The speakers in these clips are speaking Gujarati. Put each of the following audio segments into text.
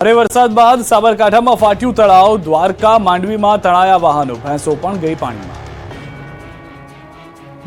ભારે વરસાદ બાદ સાબરકાંઠામાં ફાટ્યું તળાવ, દ્વારકા માંડવીમાં તણાયા વાહનો, ભેંસો પણ ગઈ પાણીમાં।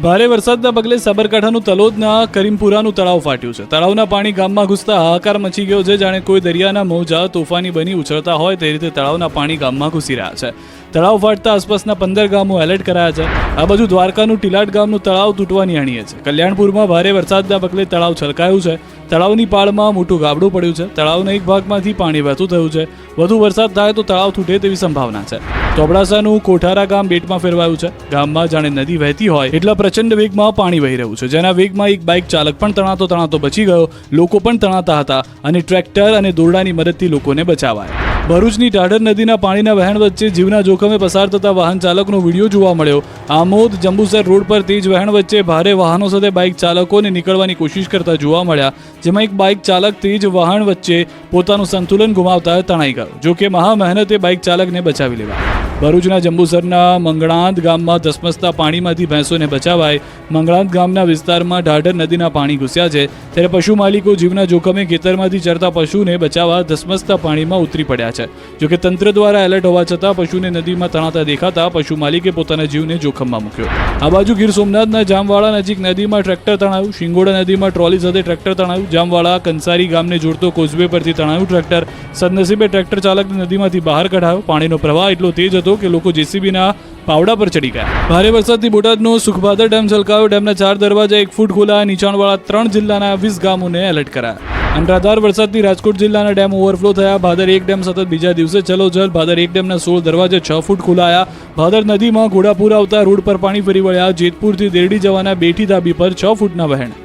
ભારે વરસાદના પગલે સાબરકાંઠાનું તલોદના કરીમપુરાનું તળાવ ફાટ્યું છે। તળાવના પાણી ગામમાં ઘૂસતા હાહાકાર મચી ગયો છે, જાણે કોઈ દરિયાના મોજા તોફાની બની ઉછળતા હોય તે રીતે તળાવના પાણી ગામમાં ઘૂસી રહ્યા છે। તળાવ ફાટતા આસપાસના 15 ગામો એલર્ટ કરાયા છે। આ બાજુ દ્વારકાનું ટીલાટ ગામનું તળાવ તૂટવાની અણીએ છે। કલ્યાણપુરમાં ભારે વરસાદના પગલે તળાવ છલકાયું છે। તળાવની પાળમાં મોટું ગાબડું પડ્યું છે। તળાવના એક ભાગમાંથી પાણી વહેતું થયું છે। વધુ વરસાદ થાય તો તળાવ તૂટે તેવી સંભાવના છે। ચોબડાસાનું કોઠારા ગામ બેટમાં ફેરવાયું છે। ગામમાં જાણે નદી વહેતી હોય એટલા પ્રચંડ વેગમાં પાણી વહી રહ્યું છે, જેના વેગમાં એક બાઇક ચાલક પણ તણાતો બચી ગયો। લોકો પણ તણાતા હતા અને ટ્રેક્ટર અને દોરડાની મદદથી લોકોને બચાવાયા। ભરૂચની ઢાઢર નદીના પાણીના વહેણ વચ્ચે જીવના જોખમે પસાર થતા વાહન ચાલકનો વિડીયો જોવા મળ્યો। આમોદ જંબુસર રોડ પર તેજ વહેણ વચ્ચે ભારે વાહનો સાથે બાઇક ચાલકોને નીકળવાની કોશિશ કરતા જોવા મળ્યા, જેમાં એક બાઇક ચાલક તેજ વહાણ વચ્ચે પોતાનું સંતુલન ગુમાવતા તણાઈ ગયો। જોકે મહા મહેનતે બાઇક ચાલકને બચાવી લેવાયો। ભરૂચના જંબુસરના મંગળાંદ ગામમાં ધસમસતા પાણીમાંથી ભેંસોને બચાવાય। મંગળાંદ ગામના વિસ્તારમાં ઢાઢર નદીના પાણી ઘૂસ્યા છે, ત્યારે પશુ માલિકો જીવના જોખમે ખેતરમાંથી ચરતા પશુને બચાવવા ધસમસતા પાણીમાં ઉતરી પડ્યા છે। જોકે તંત્ર દ્વારા એલર્ટ હોવા છતાં પશુને નદીમાં તણાતા દેખાતા પશુ માલિકે પોતાના જીવને જોખમમાં મૂક્યો। આ બાજુ ગીર સોમનાથના જામવાળા નજીક નદીમાં ટ્રેક્ટર તણાયું। શિંગોડા નદીમાં ટ્રોલી સાથે ટ્રેક્ટર તણાયું। જામવાળા કંસારી ગામને જોડતો કોઝવે પરથી તણાયું ટ્રેક્ટર। સદનસીબે ટ્રેક્ટર ચાલકને નદીમાંથી બહાર કઢાયો। પાણીનો પ્રવાહ એટલો તેજ હતો કે લોકો જેસીબીના પાવડા પર ચડી ગયા। ભારે વરસાદથી બોટાદનો સુખભાદર ડેમ છલકાયો। ડેમના 4 દરવાજા 1 ફૂટ ખોલાયા। નીચાણવાળા 3 જિલ્લાના 20 ગામોને એલર્ટ કરાયા। અનરાધાર વરસાદથી રાજકોટ જિલ્લાના ડેમ ઓવરફ્લો થયા। ભાદર 1 ડેમ સતત બીજા દિવસે ચલોજલ। ભાદર 1 ડેમના 16 દરવાજા 6 ફૂટ ખોલાયા। ભાદર નદીમાં ઘોડાપુર આવતા રોડ પર પાણી ફરી વળ્યા। જેતપુરથી દેરડી જવાના બેઠી ધાબી પર 6 ફૂટના વહેણ।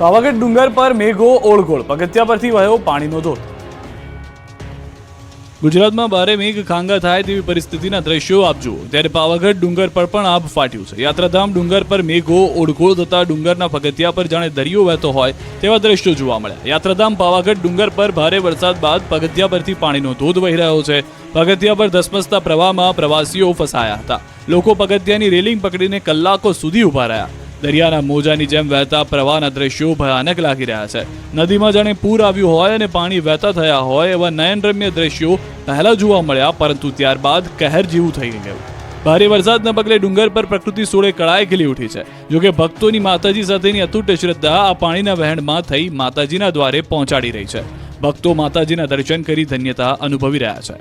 પાવાગઢ ડુંગર પર મેઘો ઓળઘોળ, પગથિયા પરથી વહ્યો પાણીનો ધોધ। ગુજરાતમાં ભારે મેઘ ખાંગા થાય તેવી પરિસ્થિતિના દ્રશ્યો આપ જુઓ, ત્યારે પાવાગઢ ડુંગર પર પણ આભ ફાટ્યું છે। યાત્રાધામ ડુંગર પર મેઘો ઓળઘોળ થતા ડુંગરના પગથિયા પર જાણે દરિયો વહેતો હોય તેવા દ્રશ્યો જોવા મળ્યા। યાત્રાધામ પાવાગઢ ડુંગર પર ભારે વરસાદ બાદ પગથિયા પરથી પાણીનો ધોધ વહી રહ્યો છે। પગથિયા પર ધસમસતા પ્રવાહમાં પ્રવાસીઓ ફસાયા હતા। લોકો પગથિયાની રેલિંગ પકડીને કલાકો સુધી ઊભા રહ્યા। દરિયાના મોજાની જેમ વહેતા પ્રવાહના દ્રશ્યો ભયાનક લાગી રહ્યા છે। નદીમાં જાણે પૂર આવ્યું હોય અને પાણી વહેતા થયા હોય એવા નયનરમ્ય દ્રશ્યો પહેલા જોવા મળ્યા, પરંતુ ત્યારબાદ કહેર જેવું થઈ ગયું। ભારે વરસાદના પગલે ડુંગર પર પ્રકૃતિ સોળે કળાએ ખીલી ઉઠી છે। જોકે ભક્તોની માતાજી સાથેની અતૂટ શ્રદ્ધા આ પાણીના વહેણમાં થઈ માતાજીના દ્વારે પહોંચાડી રહી છે। ભક્તો માતાજીના દર્શન કરી ધન્યતા અનુભવી રહ્યા છે।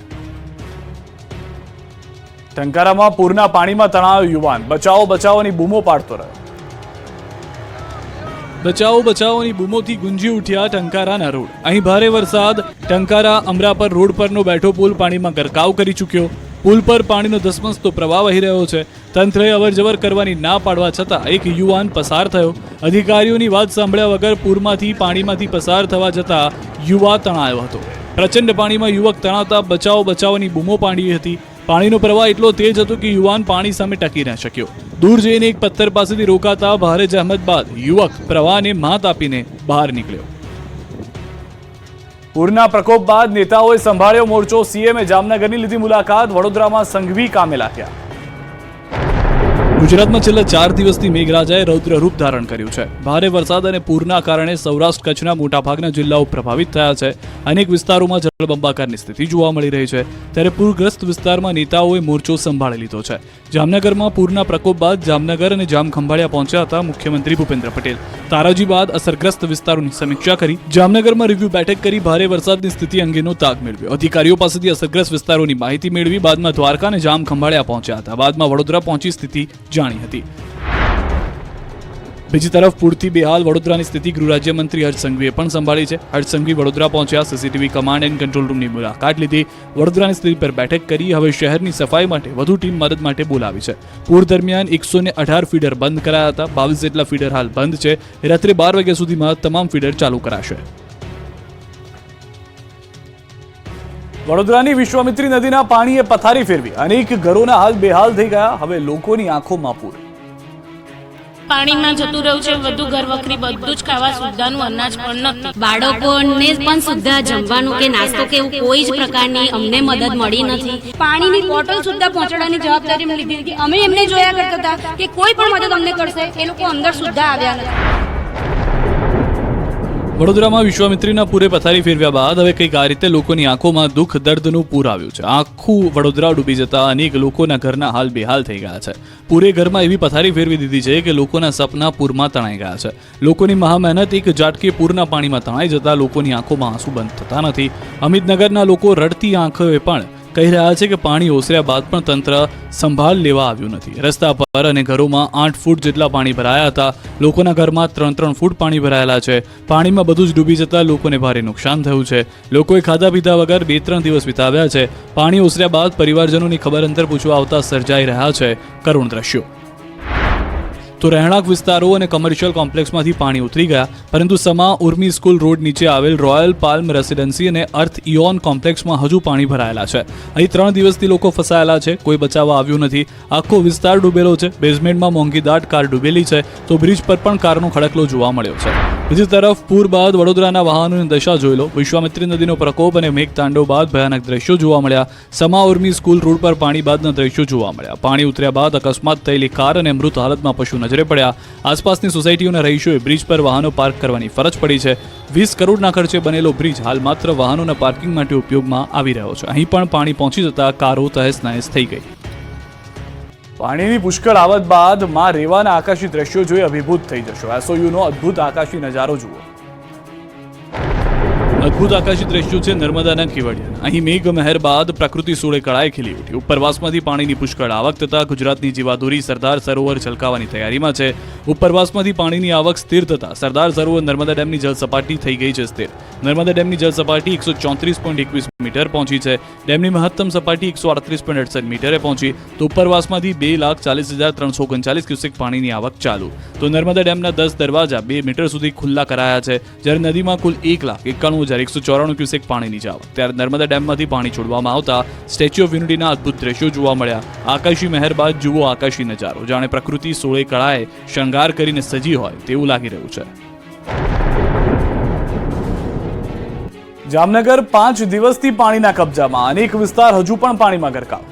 ટંકારામાં પૂરના પાણીમાં તણાયો યુવાન, બચાવો બચાવોની બૂમો પાડતો રહ્યો। બચાવો બચાવોની બૂમોથી ગુંજી ઉઠ્યા ટંકારાના રોડ। અહીં ભારે વરસાદ ટંકારા અમરાપર રોડ પરનો બેઠો પુલ પાણીમાં ગરકાવ કરી ચૂક્યો। પુલ પર પાણીનો ધસમસતો પ્રવાહ વહી રહ્યો છે। તંત્રએ અવરજવર કરવાની ના પાડવા છતાં એક યુવાન પસાર થયો। અધિકારીઓની વાત સાંભળ્યા વગર પૂરમાંથી પાણીમાંથી પસાર થવા જતાં યુવા તણાયો હતો। પ્રચંડ પાણીમાં યુવક તણાતા બચાવો બચાવોની બૂમો પાડી હતી। પાણીનો પ્રવાહ એટલો તેજ હતો કે યુવાન પાણી સામે ટકી ન શક્યો। દૂર જઈને એક પથ્થર પાસેથી રોકાતા ભારે જહેમત બાદ યુવક પ્રવાહને માત આપીને બહાર નીકળ્યો। પૂરના પ્રકોપ બાદ નેતાઓએ સંભાળ્યો મોરચો। સીએમએ જામનગરની લીધી મુલાકાત। વડોદરામાં સંઘવી કામે લાગ્યા। ગુજરાતમાં છેલ્લા 4 દિવસથી મેઘરાજાએ રૌદ્ર રૂપ ધારણ કર્યું છે। ભારે વરસાદ અને પૂરના કારણે સૌરાષ્ટ્ર કચ્છના મોટાભાગના જિલ્લાઓ પ્રભાવિત થયા છે। અનેક વિસ્તારોમાં જળબંબાકારની સ્થિતિ જોવા મળી રહી છે, ત્યારે પૂરગ્રસ્ત વિસ્તારમાં નેતાઓએ મોરચો સંભાળી લીધો છે। જામનગરમાં પૂરના પ્રકોપ બાદ જામનગર અને જામખંભાળિયા પહોંચ્યા હતા મુખ્યમંત્રી ભૂપેન્દ્ર પટેલ। તારાજી બાદ અસરગ્રસ્ત વિસ્તારોની સમીક્ષા કરી। જામનગરમાં રિવ્યુ બેઠક કરી ભારે વરસાદની સ્થિતિ અંગેનો તાગ મેળવ્યો। અધિકારીઓ પાસેથી અસરગ્રસ્ત વિસ્તારોની માહિતી મેળવી બાદમાં દ્વારકા અને જામખંભાળિયા પહોંચ્યા હતા। બાદમાં વડોદરા પહોંચી સ્થિતિ જાણી હતી। બીજી તરફ પૂરથી બેહાલ વડોદરાની સ્થિતિ ગૃહ રાજ્યમંત્રી હર્ષ સંઘવીએ પણ સંભાળી છે। હર્ષ સંઘવી વડોદરા પહોંચ્યા, સીસીટીવી કમાન્ડ એન્ડ કંટ્રોલ રૂમની મુલાકાત લીધી, વડોદરાની સ્થિતિ પર બેઠક કરી। હવે શહેરની સફાઈ માટે વધુ ટીમ મદદ માટે બોલાવી છે। પૂર દરમિયાન 118 ફીડર બંધ કરાયા હતા। 22 જેટલા ફીડર હાલ બંધ છે। રાત્રે 12 વાગ્યા સુધીમાં તમામ ફીડર ચાલુ કરાશે। વડોદરાની વિશ્વામિત્રી નદીના પાણીએ પથારી ફેરવી, અનેક ઘરોના હાલ બેહાલ થઈ ગયા। હવે લોકોની આંખોમાં પૂર। પાણીમાં જતું રહ્યું છે બધું, ઘર વખરી બધું જ ખાવા સુદ્ધાનું અનાજ પણ નથી। બાળકોને પણ સુદ્ધા જમવાનું કે નાસ્તો કે એવું કોઈ જ પ્રકારની અમને મદદ મળી નથી। પાણીની બોટલ સુદ્ધા પહોંચાડવાની જવાબદારી લીધી હતી। અમે એમને જોયા કરતા હતા કે કોઈ પણ મદદ અમને કરશે, એ લોકો અંદર સુદ્ધા આવ્યા નથી। વડોદરામાં વિશ્વામિત્રીના પૂરે પથારી ફેરવ્યા બાદ હવે કંઈક આ રીતે લોકોની આંખોમાં દુઃખ દર્દનું પૂર આવ્યું છે. આખું વડોદરા ડૂબી જતા અનેક લોકોના ઘરના હાલ બેહાલ થઈ ગયા છે. પૂરે ઘરમાં એવી પથારી ફેરવી દીધી છે કે લોકોના સપના પૂરમાં તણાઈ ગયા છે. લોકોની મહામહેનત એક ઝાટકે પૂરના પાણીમાં તણાઈ જતા લોકોની આંખોમાં આંસુ બંધ થતા નથી. અમિતનગરના લોકો રડતી આંખોએ પણ કહી રહ્યા છે કે પાણી ઓસર્યા બાદ પણ તંત્ર સંભાળ લેવા આવ્યું નથી. રસ્તા પર અને ઘરોમાં 8 ફૂટ જેટલા પાણી ભરાયા હતા. લોકોના ઘરમાં 3 ફૂટ પાણી ભરાયેલા છે. પાણીમાં બધું જ ડૂબી જતા લોકોને ભારે નુકસાન થયું છે. લોકોએ ખાધા પીધા વગર 2-3 દિવસ વિતાવ્યા છે. પાણી ઓસર્યા બાદ પરિવારજનોની ખબર અંતર પૂછવા આવતા સર્જાઈ રહ્યા છે કરુણ દ્રશ્યો. તો રહેણાંક વિસ્તારો અને કમર્શિયલ કોમ્પ્લેક્સમાંથી પાણી ઉતરી ગયા, પરંતુ સમા ઉર્મી સ્કૂલ રોડ નીચે આવેલ રોયલ પાલ્મ રેસિડેન્સી અને અર્થ ઇઓન કોમ્પ્લેક્સમાં હજુ પાણી ભરાયેલા છે. અહીં 3 દિવસથી લોકો ફસાયેલા છે. કોઈ બચાવવા આવ્યું નથી. આખો વિસ્તાર ડૂબેલો છે. બેઝમેન્ટમાં મોંઘીદાટ કાર ડૂબેલી છે, તો બ્રિજ પર પણ કારનો ખડકલો જોવા મળ્યો છે. બીજી તરફ પૂર બાદ વડોદરાના વાહનોની દશા જોઈ લો. વિશ્વામિત્રી નદીનો પ્રકોપ અને મેઘતાંડવ બાદ ભયાનક દ્રશ્યો જોવા મળ્યા. સમા ઉર્મી સ્કૂલ રોડ પર પાણી બાદના દ્રશ્યો જોવા મળ્યા. પાણી ઉતર્યા બાદ અકસ્માત થયેલી કાર અને મૃત હાલતમાં પશુ નજરે પડ્યા. આસપાસની સોસાયટીઓના રહીશોએ બ્રિજ પર વાહનો પાર્ક કરવાની ફરજ પડી છે. 20 કરોડના ખર્ચે બનેલો બ્રિજ હાલ માત્ર વાહનોના પાર્કિંગ માટે ઉપયોગમાં આવી રહ્યો છે. અહીં પણ પાણી પહોંચી જતા કારો તહેસ નહેસ થઈ ગઈ. પાણીની પુષ્કળ આવત બાદ માં રેવાના આકાશી દ્રશ્યો જોઈ અભિભૂત થઈ જશો. એસઓયુનો અદ્ભુત આકાશી નજારો જુઓ. અદ્ભુત આકાશી દ્રશ્યો છે નર્મદાના કેવડિયાના. અહીં મેઘ મહેર બાદ પ્રકૃતિ સોળે કળાએ ખીલી ઉઠી. ઉપરવાસમાંથી પાણીની પુષ્કળ આવક થતા ગુજરાતની જીવાદોરી સરદાર સરોવર છલકાવાની તૈયારીમાં છે. ઉપરવાસમાંથી પાણીની આવક સ્થિર થતા સરદાર સરોવર નર્મદા ડેમની જળસપાટી થઈ ગઈ છે સ્થિર. નર્મદા ડેમની જળસપાટી 134.21 મીટર પહોંચી છે. ડેમની મહત્તમ સપાટી 138.68 મીટરે પહોંચી. તો ઉપરવાસમાંથી 2,40,339 ક્યુસેક પાણીની આવક ચાલુ. તો નર્મદા ડેમના 10 દરવાજા 2 મીટર સુધી ખુલ્લા કરાયા છે. જ્યારે નદીમાં કુલ 1,91,194 ક્યુસેક પાણીની આવક. ત્યારે નર્મદા ડેમમાંથી પાણી છોડવામાં આવતા સ્ટેચ્યુ ઓફ યુનિટીના અદ્ભુત દ્રશ્યો જોવા મળ્યા. આકાશી મહેર બાદ જુઓ આકાશી નજારો. જાણે પ્રકૃતિ સોળે કળાએ શણગાર કરીને સજી હોય તેવું લાગી રહ્યું છે. જામનગર 5 દિવસથી પાણીના કબજામાં. અનેક વિસ્તાર હજુ પણ પાણીમાં ગરકાવ.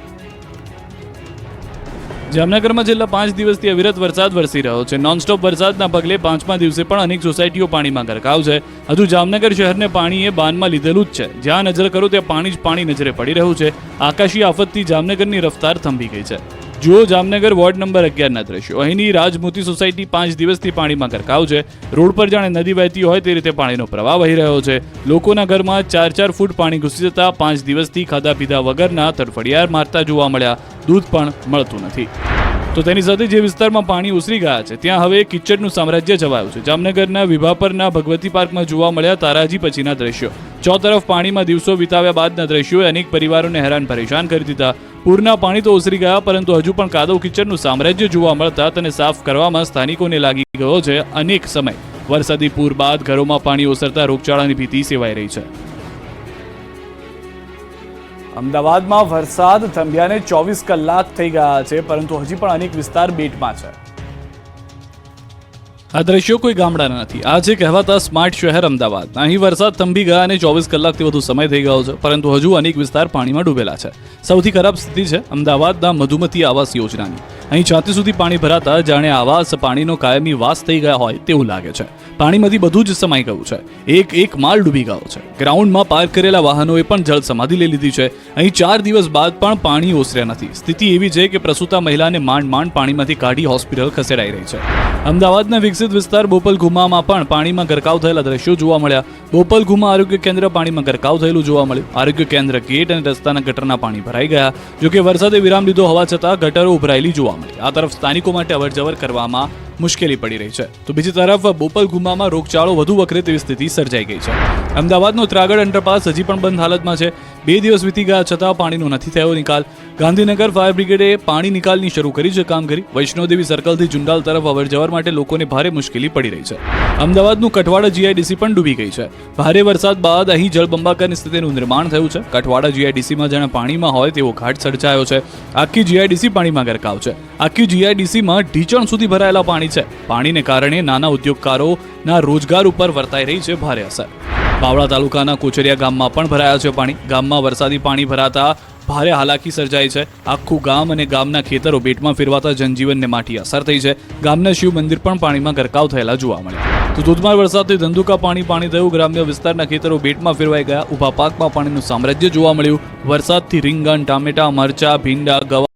જામનગરમાં છેલ્લા 5 દિવસથી અવિરત વરસાદ વરસી રહ્યો છે. નોનસ્ટોપ વરસાદના પગલે 5મા દિવસે પણ અનેક સોસાયટીઓ પાણીમાં ગરકાવ છે. હજુ જામનગર શહેરને પાણીએ બાનમાં લીધેલું જ છે. જ્યાં નજર કરો ત્યાં પાણી જ પાણી નજરે પડી રહ્યું છે. આકાશી આફતથી જામનગરની રફતાર થંભી ગઈ છે. જુઓ જામનગર વોર્ડ નંબર 11ના દ્રશ્યો. અહીંની રાજમોતી સોસાયટી 5 દિવસથી પાણીમાં ગરકાવ છે. રોડ પર જાણે નદી વહેતી હોય તે રીતે પાણીનો પ્રવાહ વહી રહ્યો છે. લોકોના ઘરમાં 4-4 ફૂટ પાણી ઘૂસી જતા 5 દિવસથી ખાધા પીધા વગરના તડફડિયાર મારતા જોવા મળ્યા. દૂધ પણ મળતું નથી. તો તેની સાથે જે વિસ્તારમાં પાણી ઉસરી ગયા છે ત્યાં હવે કિચડનું સામ્રાજ્ય છવાયું છે. જામનગરના વિભાપરના ભગવતી પાર્કમાં જોવા મળ્યા તારાજી પછીના દ્રશ્યો. ચોતરફ પાણીમાં દિવસો વિતાવ્યા બાદના દ્રશ્યોએ અનેક પરિવારોને હેરાન પરેશાન કરી દીધા. પૂરના પાણી તો ઓસરી ગયા, પરંતુ હજુ પણ કાદવ કિચડનું સામ્રાજ્ય જોવા મળતા તેને સાફ કરવામાં સ્થાનિકોને લાગી ગયો છે અનેક સમય. વરસાદી પૂર બાદ ઘરોમાં પાણી ઓસરતા રોગચાળાની ભીતિ સેવાઈ રહી છે. અમદાવાદમાં વરસાદ થંભ્યાને 24 કલાક થઈ ગયા છે, પરંતુ હજી પણ અનેક વિસ્તાર બેટમાં છે. આ દ્રશ્યો કોઈ ગામડાના નથી. આ છે કહેવાતા સ્માર્ટ શહેર અમદાવાદ. અહીં વરસાદ થંભી ગયા અને 24 કલાકથી વધુ સમય થઈ ગયો છે, પરંતુ હજુ અનેક વિસ્તાર પાણીમાં ડૂબેલા છે. સૌથી ખરાબ સ્થિતિ છે અમદાવાદના મધુમતી આવાસ યોજનાની. અહીં છાતી સુધી પાણી ભરાતા જાણે આવાસ પાણીનો કાયમી વાસ થઈ ગયા હોય તેવું લાગે છે. પાણીમાંથી બધું જ સમાઈ ગયું છે. એક માળ ડૂબી ગયો છે. ગ્રાઉન્ડમાં પાર્ક કરેલા વાહનોએ પણ જળ સમાધિ લઈ લીધી છે. અહીં 4 દિવસ બાદ પણ પાણી ઓસર્યા નથી. સ્થિતિ એવી છે કે પ્રસૂતા મહિલાને માંડ પાણીમાંથી કાઢી હોસ્પિટલ ખસેડાઈ રહી છે. અમદાવાદના વિકસિત વિસ્તાર બોપલઘુમામાં પણ પાણીમાં ગરકાવ થયેલા દ્રશ્યો જોવા મળ્યા. બોપલઘુમા આરોગ્ય કેન્દ્ર પાણીમાં ગરકાવ થયેલું જોવા મળ્યું. આરોગ્ય કેન્દ્ર ગેટ અને રસ્તાના ગટરના પાણી ભરાઈ ગયા. જોકે વરસાદે વિરામ લીધો હોવા છતાં ગટરો ઉભરાયેલી જોવા મળી. આ તરફ સ્થાનિકો માટે અવરજવર કરવામાં મુશ્કેલી પડી રહી છે. તો બીજી તરફ બોપલઘુમામાં રોગચાળો વધુ વકરે તેવી સ્થિતિ સર્જાઈ ગઈ છે. અમદાવાદનો ત્રાગડ અંડરપાસ હજી પણ બંધ હાલતમાં છે. 2 દિવસ વીતી ગયા છતાં પાણીનો નથી થયો નિકાલ. ગાંધીનગર ફાયર બ્રિગેડે પાણી નિકાલની શરૂ કરી છે કામગીરી. વૈષ્ણોદેવી સર્કલથી જુંડાલ તરફ અવરજવર માટે લોકોને ભારે મુશ્કેલી પડી રહી છે. અમદાવાદનું કઠવાડા જીઆઈડીસી પણ ડૂબી ગઈ છે. ભારે વરસાદ બાદ અહીં જળબંબાકારની સ્થિતિનું નિર્માણ થયું છે. કઠવાડા જીઆઈડીસીમાં જાણે પાણીમાં હોય તેવો ઘાટ સર્જાયો છે. આખી જીઆઈડીસી પાણીમાં ગરકાવ છે. આખી જીઆઈડીસીમાં ઢીચણ સુધી ભરાયેલા પાણી છે. પાણીને કારણે નાના ઉદ્યોગકારોના રોજગાર ઉપર વર્તાઈ રહી છે ભારે અસર. બાવળા તાલુકાના કોચરિયા ગામમાં પણ ભરાયા છે પાણી. ગામમાં વરસાદી પાણી ભરાતા ભારે હાલાકી સર્જાઈ છે. આખું ગામ અને ગામના ખેતરો બેટમાં ફેરવાતા જનજીવનને માઠી અસર થઈ છે. ગામના શિવ મંદિર પણ પાણીમાં ગરકાવ થયેલા જોવા મળ્યા. તો ધોધમાર વરસાદથી ધંધુકા પાણી થયું. ગ્રામ્ય વિસ્તારના ખેતરો બેટમાં ફેરવાઈ ગયા. ઊભા પાકમાં પાણીનું સામ્રાજ્ય જોવા મળ્યું. વરસાદથી રીંગણ, ટામેટા, મરચા, ભીંડા, ગવા